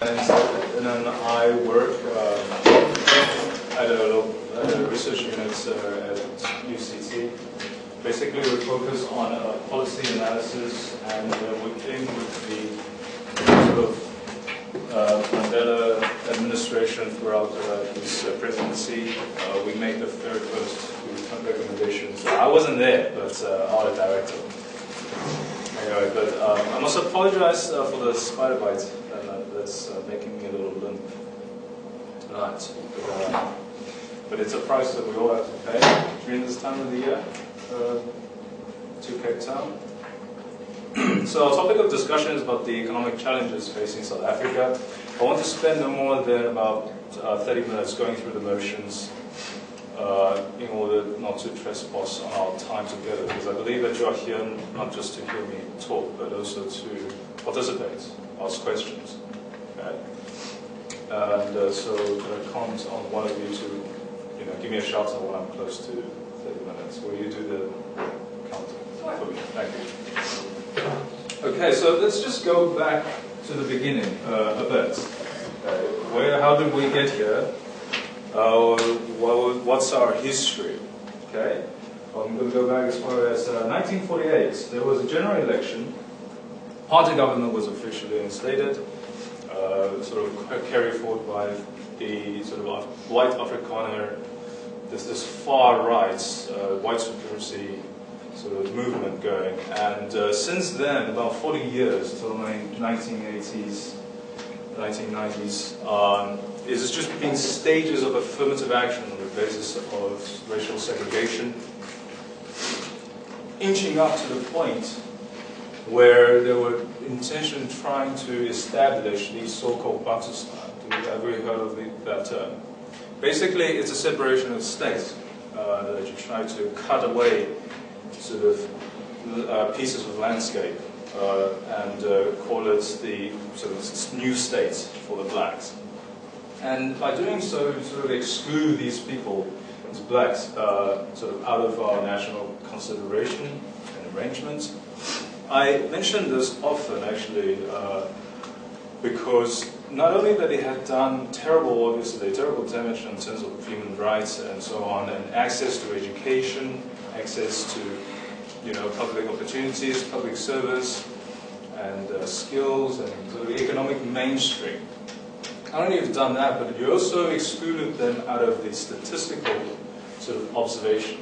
And then I work at a research unit at UCT. Basically, we focus on policy analysis, and within the sort of Mandela administration throughout his presidency, we made the very first recommendations. I wasn't there, but our director. Anyway, but I must apologize for the spider bite that's making me a little limp tonight. But it's a price that we all have to pay during this time of the year to Cape Town. So our topic of discussion is about the economic challenges facing South Africa. I want to spend no more than about 30 minutes going through the motions in order not to trespass on our time together, because I believe that you are here not just to hear me talk, but also to participate, ask questions. Okay? And so can I count on one of you to give me a shout out when I'm close to 30 minutes. Will you do the counting for me? Thank you. Okay, so let's just go back to the beginning a bit. How did we get here? What's our history? Okay, I'm going to go back as far as 1948. There was a general election. Party government was officially instated, sort of carried forward by the sort of white Afrikaner, this far right white supremacy sort of movement going. And since then, about 40 years, until the 1980s, 1990s, it's just been stages of affirmative action on the basis of racial segregation, inching up to the point where they were intentionally trying to establish the so-called Bantustan. Have you heard of that term? Basically, it's a separation of states that you try to cut away sort of pieces of landscape and call it the sort of new states for the blacks. And by doing so, you sort of exclude these people, these blacks, sort of out of our national consideration and arrangements. I mention this often, actually, because not only that it had done terrible damage in terms of human rights and so on, and access to education, access to public opportunities, public service, and skills, and sort of economic mainstream. Not only have you done that, but you also excluded them out of the statistical sort of observation.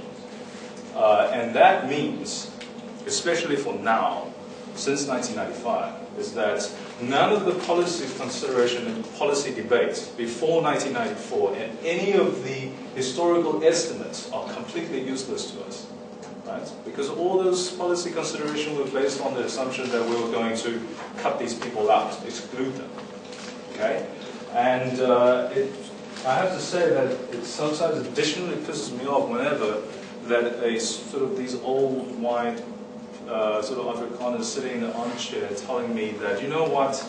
And that means, especially for now, since 1995, is that none of the policy consideration and policy debates before 1994 and any of the historical estimates are completely useless to us. Right? Because all those policy considerations were based on the assumption that we were going to cut these people out, exclude them. Okay? And I have to say that it sometimes additionally pisses me off whenever that these old white sort of Afrikaners sitting in the armchair telling me that, you know what,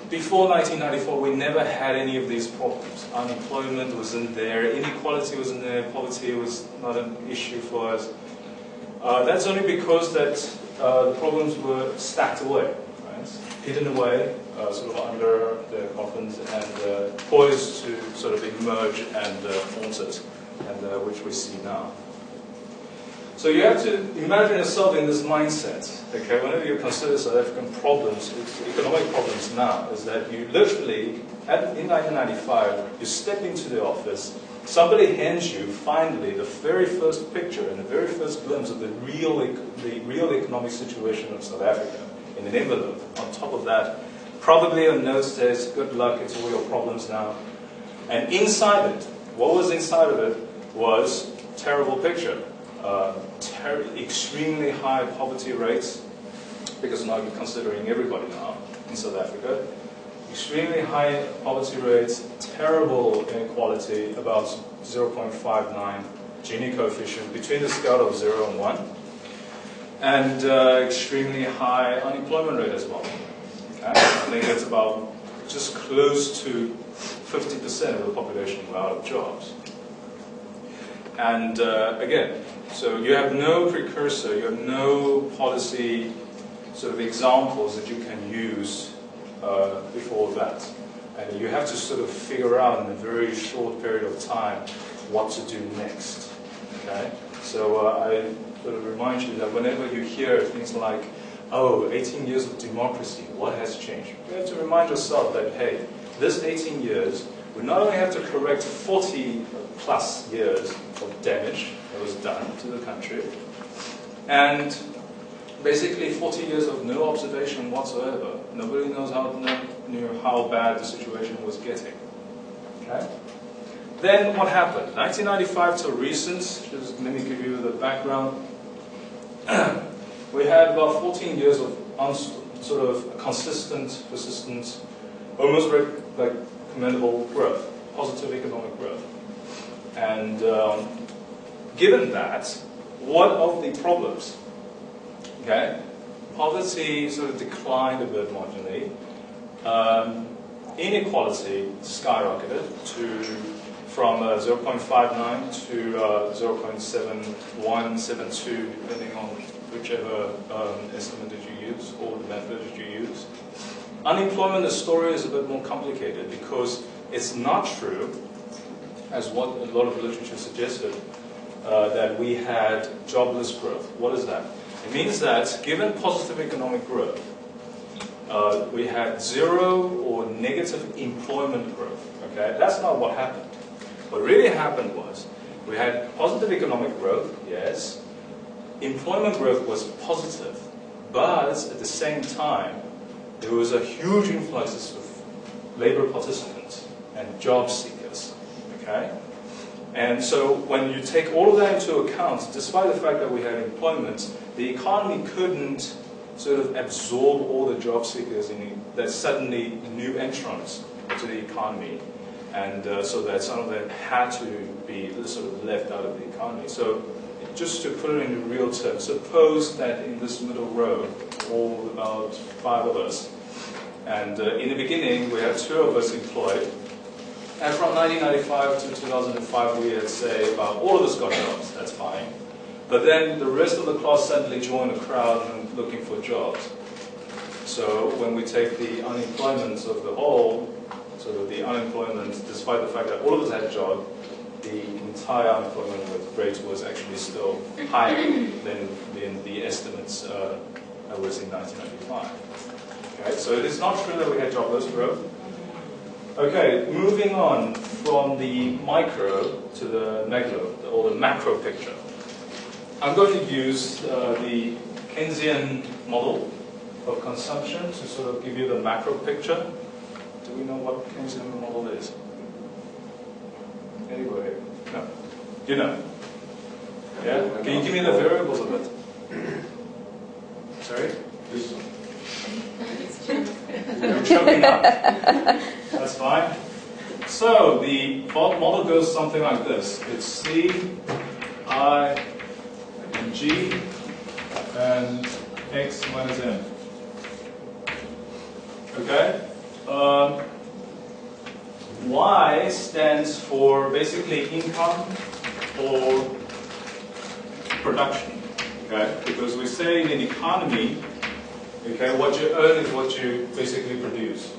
before 1994 we never had any of these problems. Unemployment wasn't there, inequality wasn't there, poverty was not an issue for us. That's only because that the problems were stacked away, right? Hidden away, sort of under the coffins, and poised to sort of emerge and haunt us, and which we see now. So you have to imagine yourself in this mindset, okay? Whenever you consider South African problems, economic problems now, is that you literally, in 1995, you step into the office, somebody hands you, finally, the very first picture and the very first glimpse of the real economic situation of South Africa in an envelope. On top of that, probably a note says, good luck, it's all your problems now. And inside it, what was inside of it was a terrible picture. Extremely high poverty rates, because now you're considering everybody now in South Africa. Extremely high poverty rates, terrible inequality, about 0.59 Gini coefficient between the scale of 0 and 1, and extremely high unemployment rate as well. Okay? I think it's about just close to 50% of the population were out of jobs. And again, so you have no precursor, you have no policy sort of examples that you can use before that. And you have to sort of figure out in a very short period of time what to do next. Okay? So I sort of remind you that whenever you hear things like, oh, 18 years of democracy, what has changed? You have to remind yourself that, hey, this 18 years, we not only have to correct 40 plus years of damage that was done to the country, and basically 40 years of no observation whatsoever. Nobody knew how bad the situation was getting. Okay? Then what happened? 1995 till recent, just let me give you the background. We had about 14 years of sort of consistent, persistent, almost like commendable growth, positive economic growth. And given that, what of the problems? Okay, poverty sort of declined a bit marginally. Inequality skyrocketed from 0.59 to 0.7172, depending on whichever estimate that you use or the method that you use. Unemployment, the story is a bit more complicated because it's not true, as what a lot of literature suggested, that we had jobless growth. What is that? It means that given positive economic growth, we had zero or negative employment growth. Okay, that's not what happened. What really happened was we had positive economic growth, yes. Employment growth was positive, but at the same time, there was a huge influx of labor participants and job seekers. Okay. And so when you take all of that into account, despite the fact that we had employment, the economy couldn't sort of absorb all the job seekers that suddenly new entrants to the economy, and so that some of them had to be sort of left out of the economy. So just to put it in real terms, suppose that in this middle row, all about 5 of us, and in the beginning we had 2 of us employed. And from 1995 to 2005, we had, say, about all of us got jobs. That's fine. But then the rest of the class suddenly joined the crowd and looking for jobs. So when we take the unemployment of the whole, sort of the unemployment, despite the fact that all of us had a job, the entire unemployment rate was actually still higher than the estimates that was in 1995. Okay, so it is not true that we had jobless growth. Okay, moving on from the micro to the megalo, or the macro picture. I'm going to use the Keynesian model of consumption to sort of give you the macro picture. Do we know what Keynesian model is? Anybody? No? You know? Yeah? Can you give me the variables of it? Sorry? This one. You're choking up. That's fine. So the model goes something like this. It's C, I, and G, and X minus M. Okay? Y stands for basically income or production. Okay? Because we say in an economy, okay, what you earn is what you basically produce.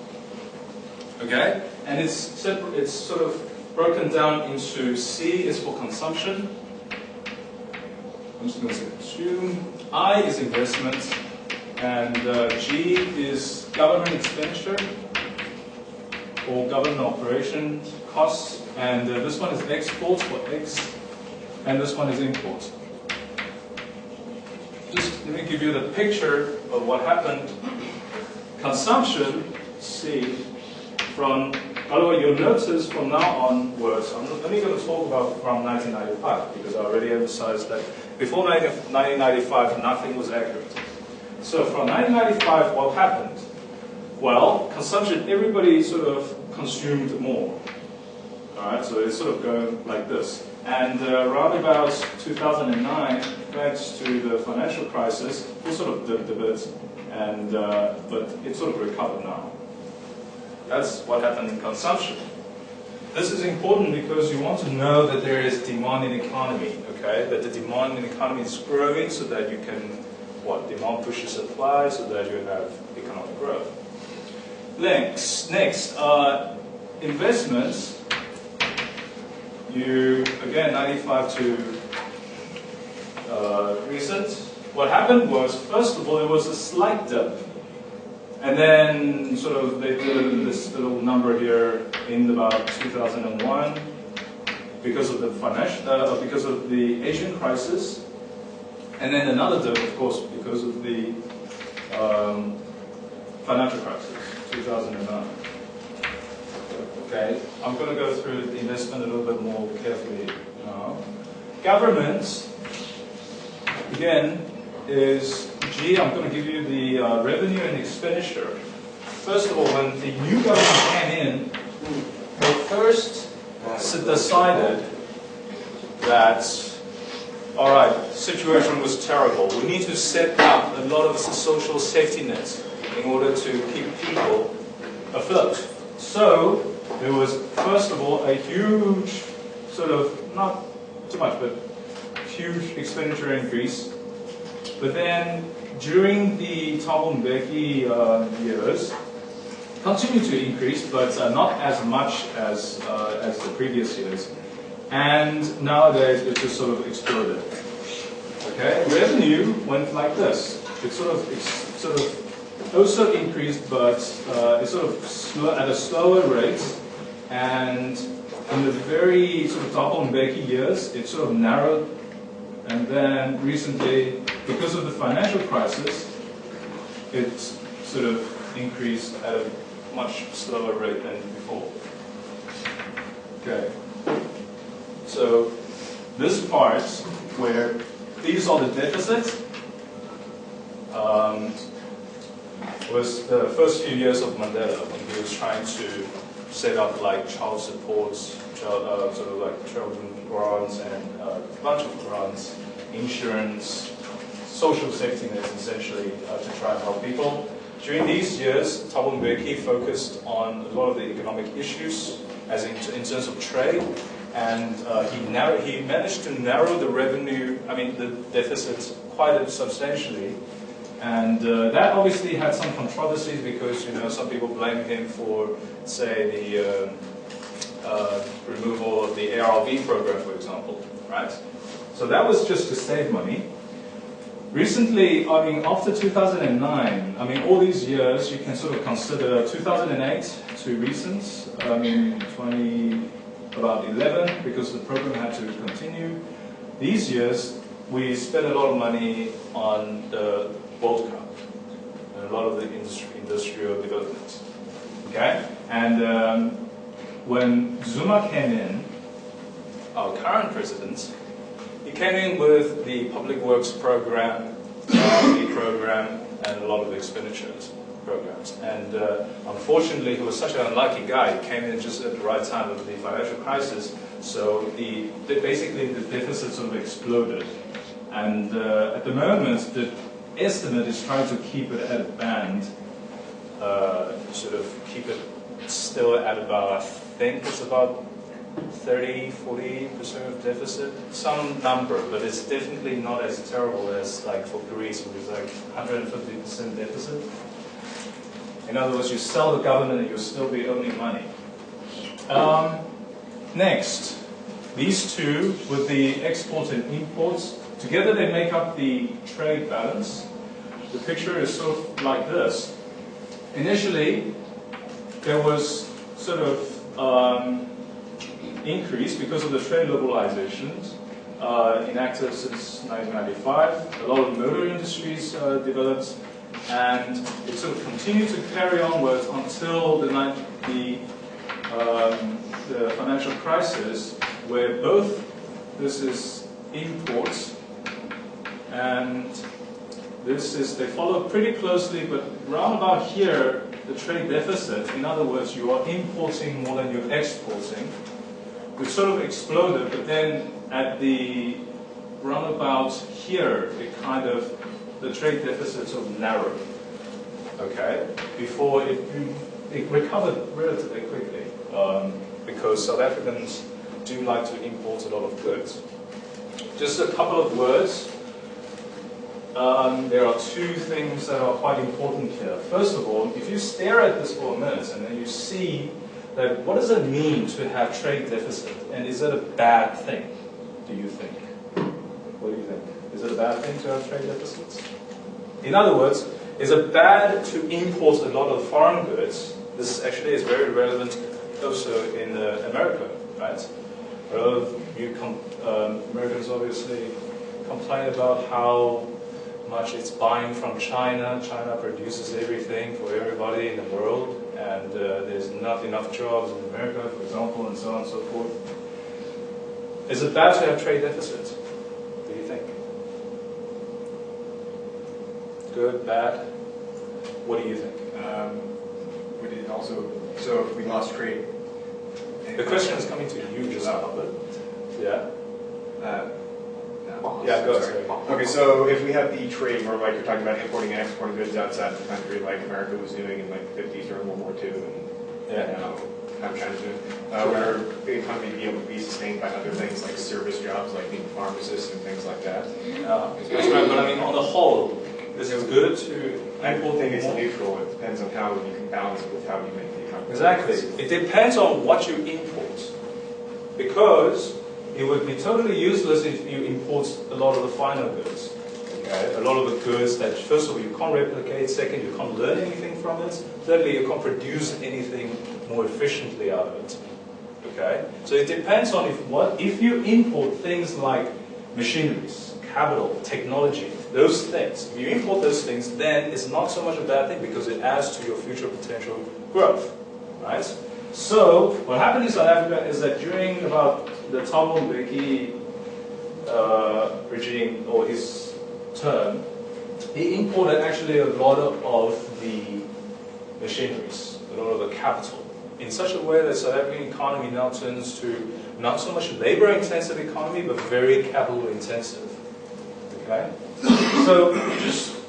Okay? And it's sort of broken down into C is for consumption. I'm just going to say consume. I is investment. And G is government expenditure or government operation costs. And this one is exports for X. And this one is imports. Just let me give you the picture of what happened. Consumption, C, by the way, you'll notice from now onwards, I'm only going to talk about from 1995 because I already emphasized that before 1995, nothing was accurate. So from 1995, what happened? Well, consumption, everybody sort of consumed more. All right, so it's sort of going like this. And around about 2009, thanks to the financial crisis, we sort of dipped a bit, and but it sort of recovered now. That's what happened in consumption. This is important because you want to know that there is demand in the economy, okay? That the demand in the economy is growing so that you can, demand pushes supply so that you have economic growth. Next, investments. Again, 95 to recent. What happened was, first of all, there was a slight dip. And then sort of they did this little number here in about 2001 because of the because of the Asian crisis. And then another dip, of course, because of the financial crisis, 2009. Okay, I'm going to go through the investment a little bit more carefully now. Government, again, is I'm going to give you the revenue and expenditure. First of all, when the new government came in, they first decided that, all right, the situation was terrible. We need to set up a lot of social safety nets in order to keep people afloat. So there was, first of all, a huge sort of, not too much, but huge expenditure increase. But then during the Thabo Mbeki years, continued to increase, but not as much as the previous years. And nowadays it just sort of exploded. Okay, revenue went like this. It sort of also increased, but it's sort of at a slower rate. And in the very sort of Thabo Mbeki years, it sort of narrowed. And then recently, because of the financial crisis, it sort of increased at a much slower rate than before. Okay. So this part where these are the deficits was the first few years of Mandela when he was trying to set up like child supports, sort of like children grants and a bunch of grants, insurance, social safety nets essentially to try and help people. During these years, Thabo Mbeki focused on a lot of the economic issues, as in terms of trade, and he managed to narrow the revenue, the deficits quite substantially. And that obviously had some controversies because some people blame him for, say, the removal of the ARV program, for example, right? So that was just to save money. Recently, after 2009, all these years, you can sort of consider 2008 to recent, about 11, because the program had to continue. These years, we spent a lot of money on the World Cup and a lot of the industrial development. Okay? And when Zuma came in, our current president, he came in with the Public Works program, the program, and a lot of expenditures programs. And unfortunately, he was such an unlucky guy. He came in just at the right time of the financial crisis. So basically, the deficit sort of exploded. And at the moment, the estimate is trying to keep it at a band, sort of keep it still at about, I think it's about 30–40% of deficit, some number, but it's definitely not as terrible as like for Greece, which is like 150% deficit. In other words, you sell the government and you'll still be owning money. Next, these two with the exports and imports, together they make up the trade balance. The picture is sort of like this. Initially, there was sort of increase because of the trade liberalizations enacted since 1995. A lot of motor industries developed, and it sort of continued to carry onwards until the financial crisis, where both this is imports and this is, they follow pretty closely, but round about here, the trade deficit, in other words, you are importing more than you're exporting, which sort of exploded, but then at the roundabout here, the trade deficit sort of narrowed, okay, before it recovered relatively quickly, because South Africans do like to import a lot of goods. Just a couple of words. there are two things that are quite important here. First of all, if you stare at this for a minute and then you see that what does it mean to have trade deficit, and is it a bad thing, do you think? What do you think? Is it a bad thing to have trade deficits? In other words, is it bad to import a lot of foreign goods? This actually is very relevant also in America, right? A lot of you Americans obviously complain about how much it's buying from China. China produces everything for everybody in the world, and there's not enough jobs in America, for example, and so on and so forth. Is it bad to have trade deficits? Do you think? Good, bad? What do you think? We did also, so if we lost trade. The question is coming to you just now, but yeah. Yeah, go ahead. Okay, so if we have the trade where like you're talking about importing and exporting goods outside the country like America was doing in like the 50s during World War II and now I'm trying to do, where the economy be able to be sustained by other things like service jobs, like being pharmacists and things like that. That's right, but I mean on the whole, this is good to I import think it's more. neutral. It depends on how you can balance it with how you make the economy. Exactly. It depends on what you import. Because it would be totally useless if you import a lot of the final goods. Okay? A lot of the goods that, first of all, you can't replicate, second, you can't learn anything from it, thirdly, you can't produce anything more efficiently out of it. Okay? So it depends on if you import things like machineries, capital, technology, those things. If you import those things, then it's not so much a bad thing because it adds to your future potential growth. Right? So, what happened in South Africa is that during about the Thabo Mbeki regime, or his term, he imported actually a lot of the machineries, a lot of the capital, in such a way that South African economy now turns to not so much a labor-intensive economy, but very capital-intensive. Okay? So,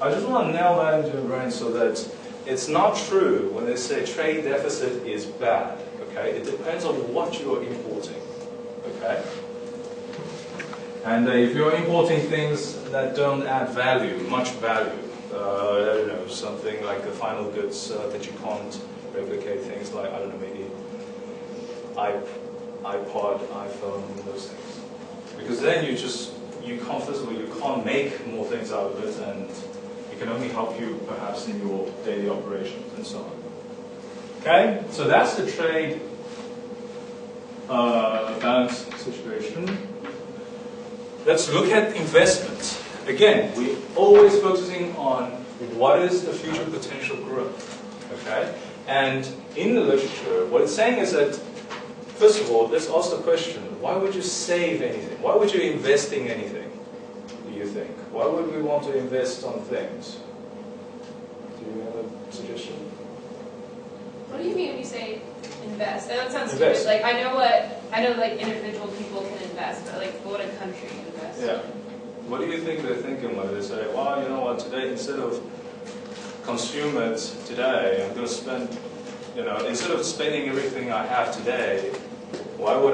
I just want to nail that into your brain so that it's not true when they say trade deficit is bad. Okay? It depends on what you are importing. Okay? And if you're importing things that don't add value, much value, I don't know, something like the final goods that you can't replicate, things like, I don't know, maybe iPod, iPhone, those things. Because then you can't, first of all, you can't make more things out of it, and it can only help you perhaps in your daily operations and so on. Okay, so that's the trade balance situation. Let's look at investment. Again, we're always focusing on what is the future potential growth. Okay, and in the literature, what it's saying is that, first of all, let's ask the question: why would you save anything? Why would you invest in anything? Do you think? Why would we want to invest on things? Do you have a suggestion? What do you mean when you say invest? That sounds Invest. stupid. Like I know like individual people can invest, but like what would a country invest? Yeah. What do you think they're thinking when they say, well, you know what, today instead of consume it today, I'm going to spend, instead of spending everything I have today, why would I